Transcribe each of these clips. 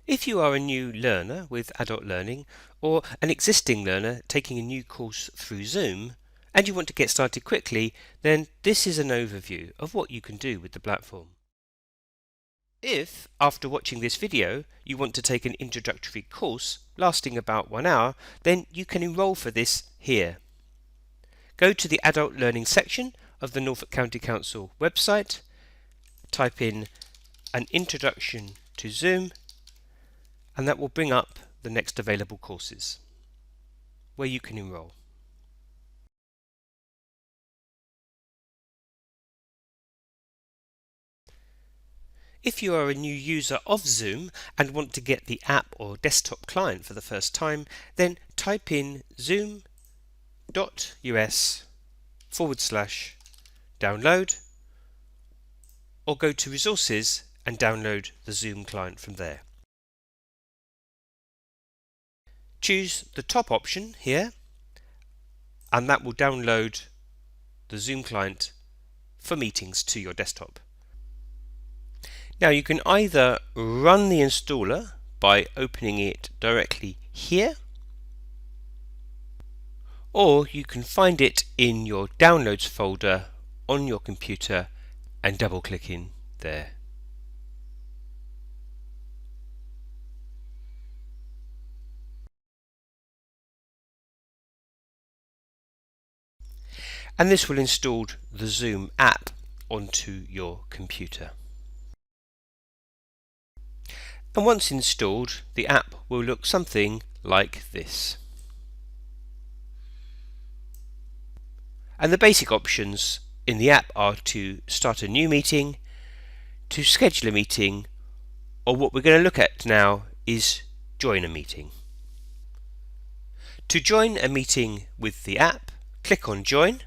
If you are a new learner with adult learning or an existing learner taking a new course through Zoom and you want to get started quickly, then this is an overview of what you can do with the platform. If, after watching this video, you want to take an introductory course lasting about 1 hour, then you can enroll for this here. Go to the Adult Learning section of the Norfolk County Council website, type in an introduction to Zoom, and that will bring up the next available courses where you can enroll. If you are a new user of Zoom and want to get the app or desktop client for the first time, then type in zoom.us/download or go to resources and download the Zoom client from there. Choose the top option here and that will download the Zoom client for meetings to your desktop. Now you can either run the installer by opening it directly here, or you can find it in your downloads folder on your computer and double click in there. And this will install the Zoom app onto your computer. And once installed, the app will look something like this. And the basic options in the app are to start a new meeting, to schedule a meeting, or what we're going to look at now is join a meeting. To join a meeting with the app, click on Join,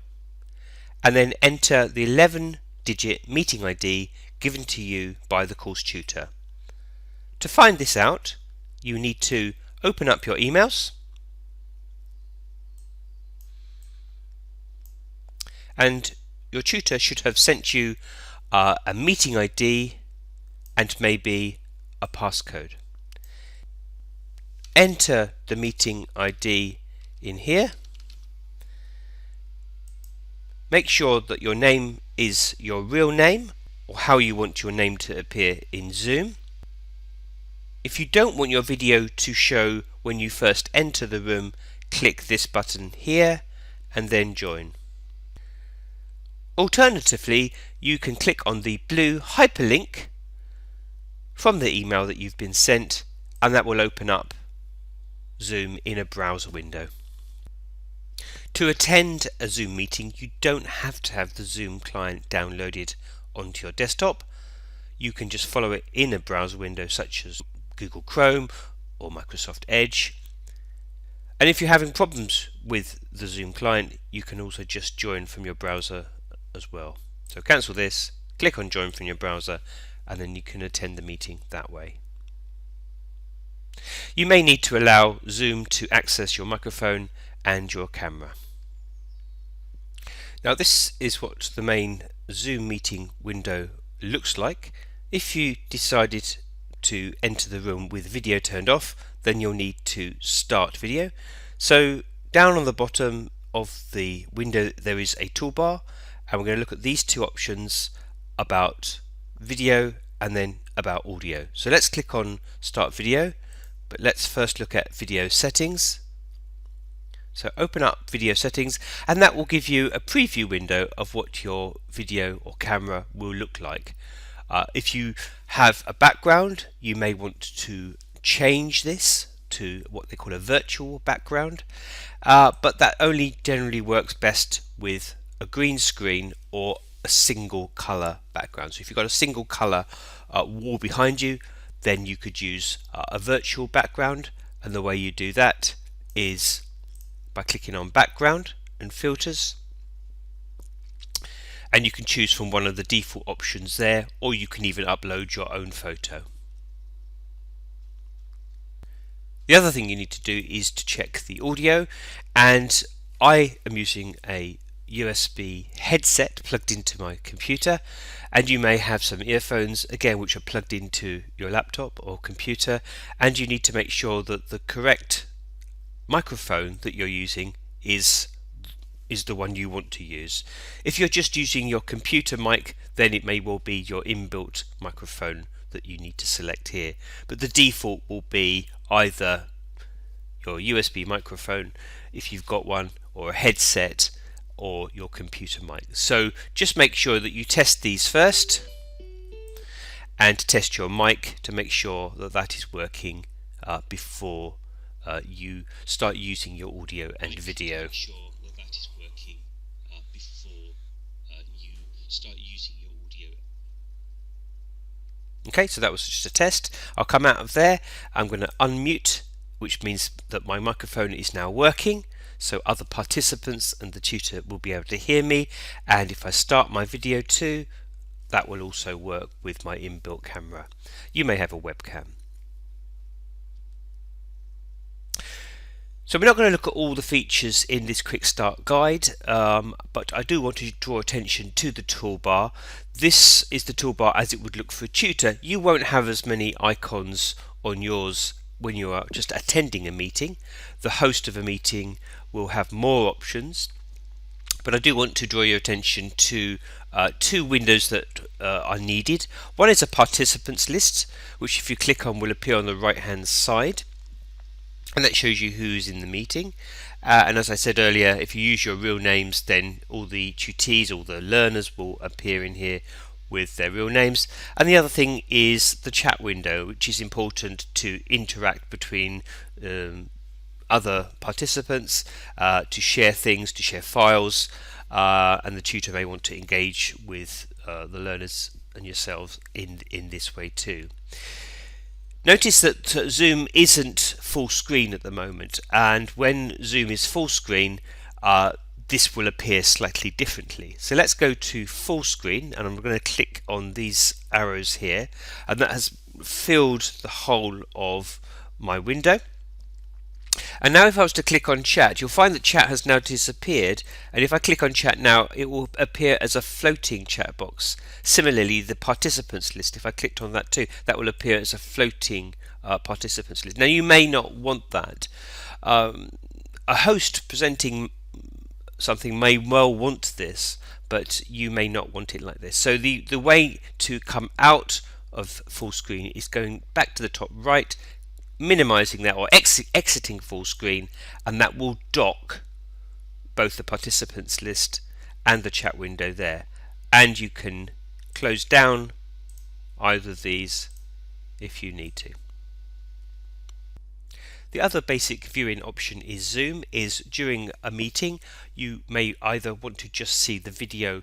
and then enter the 11-digit meeting ID given to you by the course tutor. To find this out, you need to open up your emails and your tutor should have sent you a meeting ID and maybe a passcode. Enter the meeting ID in here. Make sure that your name is your real name or how you want your name to appear in Zoom. If you don't want your video to show when you first enter the room, click this button here and then join. Alternatively, you can click on the blue hyperlink from the email that you've been sent and that will open up Zoom in a browser window. To attend a Zoom meeting, you don't have to have the Zoom client downloaded onto your desktop. You can just follow it in a browser window such as Google Chrome or Microsoft Edge. And if you're having problems with the Zoom client, you can also just join from your browser as well. So cancel this, click on Join from your browser, and then you can attend the meeting that way. You may need to allow Zoom to access your microphone and your camera. Now this is what the main Zoom meeting window looks like. If you decided to enter the room with video turned off, then you'll need to start video. So down on the bottom of the window there is a toolbar, and we're going to look at these two options about video and then about audio. So let's click on Start Video, but let's first look at video settings. So open up video settings and that will give you a preview window of what your video or camera will look like. If you have a background, you may want to change this to what they call a virtual background, but that only generally works best with a green screen or a single color background. So if you've got a single color wall behind you, then you could use a virtual background, and the way you do that is by clicking on Background and Filters, and you can choose from one of the default options there, or you can even upload your own photo. The other thing you need to do is to check the audio, and I am using a USB headset plugged into my computer, and you may have some earphones again which are plugged into your laptop or computer, and you need to make sure that the correct microphone that you're using is the one you want to use. If you're just using your computer mic, then it may well be your inbuilt microphone that you need to select here, but the default will be either your USB microphone if you've got one, or a headset, or your computer mic. So just make sure that you test these first, and test your mic to make sure that that is working before you start using your audio and video. Okay, so that was just a test. I'll come out of there. I'm going to unmute, which means that my microphone is now working, so other participants and the tutor will be able to hear me. And if I start my video too, that will also work with my inbuilt camera. You may have a webcam. So we're not going to look at all the features in this quick start guide, but I do want to draw attention to the toolbar. This is the toolbar as it would look for a tutor. You won't have as many icons on yours when you are just attending a meeting. The host of a meeting will have more options, but I do want to draw your attention to two windows that are needed. One is a participants list, which if you click on will appear on the right hand side, and that shows you who's in the meeting. And as I said earlier, if you use your real names, then all the tutees, all the learners will appear in here with their real names. And the other thing is the chat window, which is important to interact between other participants, to share things, to share files, and the tutor may want to engage with the learners and yourselves in this way too. Notice that Zoom isn't full screen at the moment, and when Zoom is full screen, this will appear slightly differently. So let's go to full screen, and I'm going to click on these arrows here, and that has filled the whole of my window. And now if I was to click on chat, you'll find that chat has now disappeared, and if I click on chat now, it will appear as a floating chat box. Similarly, the participants list, if I clicked on that too, that will appear as a floating participants list. Now you may not want that. A host presenting something may well want this, but you may not want it like this. So the way to come out of full screen is going back to the top right, minimizing that or exiting full screen, and that will dock both the participants list and the chat window there, and you can close down either of these if you need to. The other basic viewing option is Zoom. During a meeting you may either want to just see the video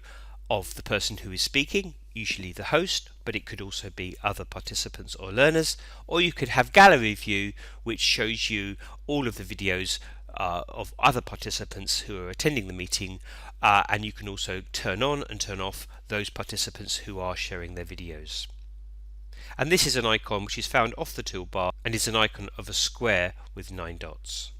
of the person who is speaking, usually the host, but it could also be other participants or learners, or you could have gallery view, which shows you all of the videos of other participants who are attending the meeting, and you can also turn on and turn off those participants who are sharing their videos. And this is an icon which is found off the toolbar and is an icon of a square with 9 dots.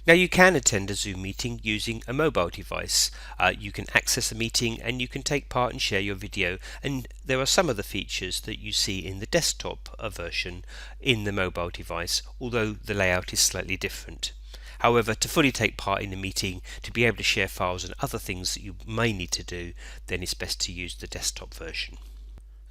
Now you can attend a Zoom meeting using a mobile device. You can access a meeting and you can take part and share your video, and there are some of the features that you see in the desktop version in the mobile device, although the layout is slightly different. However, to fully take part in the meeting, to be able to share files and other things that you may need to do, then it's best to use the desktop version.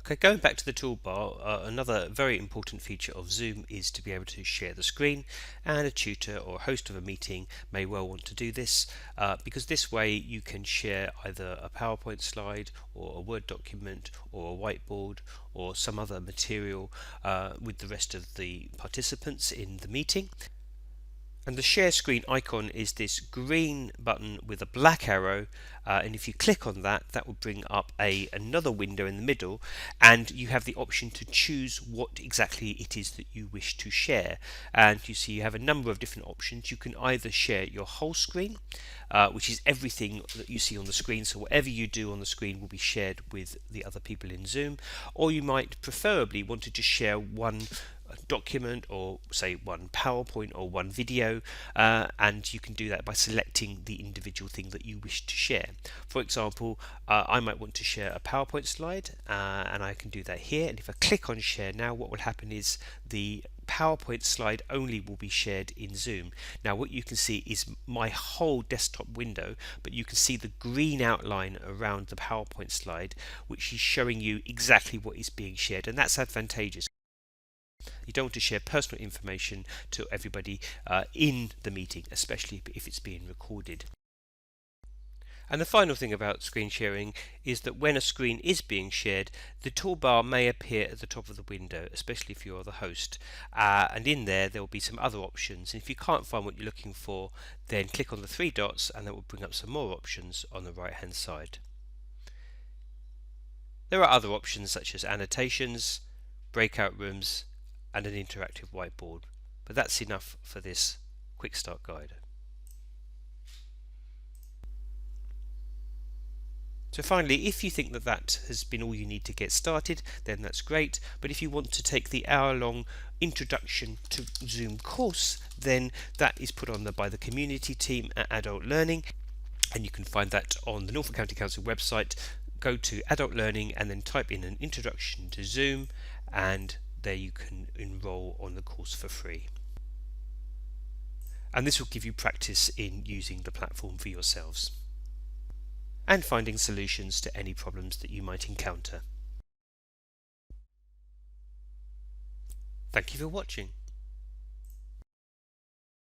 Okay, going back to the toolbar, another very important feature of Zoom is to be able to share the screen, and a tutor or host of a meeting may well want to do this because this way you can share either a PowerPoint slide or a Word document or a whiteboard or some other material with the rest of the participants in the meeting. And the share screen icon is this green button with a black arrow, and if you click on that, that will bring up another window in the middle, and you have the option to choose what exactly it is that you wish to share. And you see you have a number of different options. You can either share your whole screen, which is everything that you see on the screen, so whatever you do on the screen will be shared with the other people in Zoom, or you might preferably want to just share one document, or say one PowerPoint or one video, and you can do that by selecting the individual thing that you wish to share. For example, I might want to share a PowerPoint slide, and I can do that here, and if I click on share now, what will happen is the PowerPoint slide only will be shared in Zoom. Now what you can see is my whole desktop window, but you can see the green outline around the PowerPoint slide, which is showing you exactly what is being shared, and that's advantageous. You don't want to share personal information to everybody in the meeting, especially if it's being recorded. And the final thing about screen sharing is that when a screen is being shared, the toolbar may appear at the top of the window, especially if you're the host. And in there will be some other options. And if you can't find what you're looking for, then click on the three dots and that will bring up some more options on the right hand side. There are other options such as annotations, breakout rooms, and an interactive whiteboard. But that's enough for this quick start guide. So finally, if you think that has been all you need to get started, then that's great. But if you want to take the hour-long introduction to Zoom course, then that is put on by the community team at Adult Learning, and you can find that on the Norfolk County Council website. Go to Adult Learning and then type in an introduction to Zoom, and there you can enroll on the course for free. And this will give you practice in using the platform for yourselves and finding solutions to any problems that you might encounter. Thank you for watching.